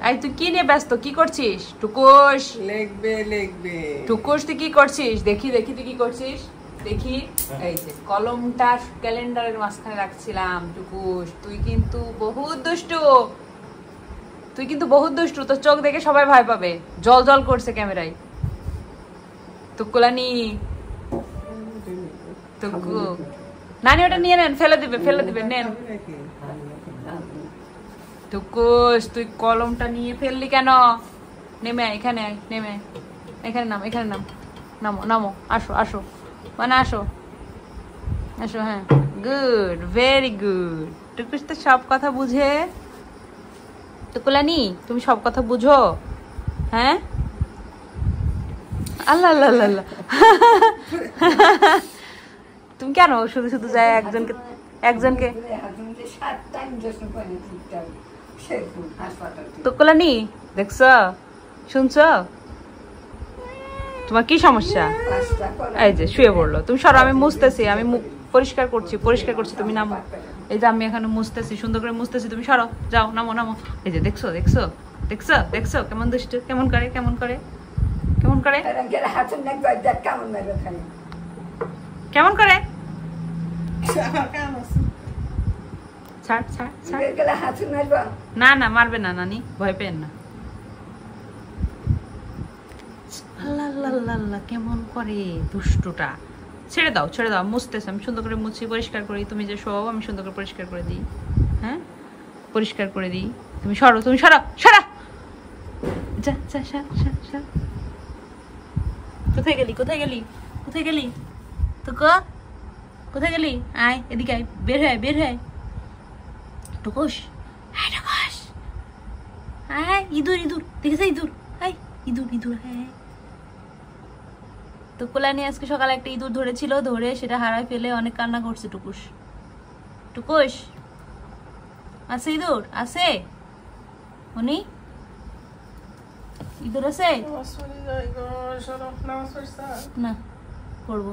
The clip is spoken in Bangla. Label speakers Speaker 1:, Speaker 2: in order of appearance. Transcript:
Speaker 1: এই তুই কি নিয়ে ব্যস্ত, কি করছিস? টুকুস
Speaker 2: লিখবে
Speaker 1: টুকুস তুই কি করছিস? দেখি তুই কি করছিস দেখি। এই যে কলমটা ক্যালেন্ডারের মাঝখানে রাখছিলাম। টুকুস তুই কিন্তু বহুত দুষ্টু, তোর চোখ দেখে সবাই ভয় পাবে। জল জল করছে ক্যামেরায়। তুকুলানি টুকু নানি ওটা নিয়ে নেন, ফেলে দিবে নেন। টুকুস তুই কলমটা নিয়ে ফেললি কেন? নেমে এখানে নামো আসো মানে আসো। হ্যাঁ গুড, ভেরি গুড। টুকুস তো সব কথা বুঝে। টুকুলানি তুমি সব কথা বুঝো? হ্যাঁ আল্লাহ তুমি কেন শুধু যায় একজনকে টুকুলানি দেখছো শুনছো? তোমার কি সমস্যা? এই যে শুয়ে পড়লো। তুমি সরো, আমি মুছতেছি, আমি পরিষ্কার করছি, তুমি নামো। এই যে আমি এখানে মুছতেছি, সুন্দর করে মুছতেছি, তুমি সরো, যাও নামো। এই যে দেখছো কেমন দুষ্টু, কেমন করে না মারবে না নানি, ভয় পেন না। আল্লাহ কেমন করে দুষ্টুটা। ছেড়ে দাও মুছতেছে, আমি সুন্দর করে মুছি, পরিষ্কার করি। তুমি যে শোও আমি সুন্দর করে পরিষ্কার করে দিই। হ্যাঁ পরিষ্কার করে দিই। তুমি সরো যা কোথায় গেলি তো কোথায় গেলি? আয় এদিকে আয়, বের হয় টুকুস, আয় ইঁদুর দেখেছে? ইঁদুর হ্যাঁ। তো কোলানি আজকে সকালে একটা ইঁদুর ধরেছিল, ধরে সেটা হারায় ফেলে অনেক কান্না করছে। টুকুস আছে ইঁদুর? আছে উনি ইঁদুর আছে না? পড়বো।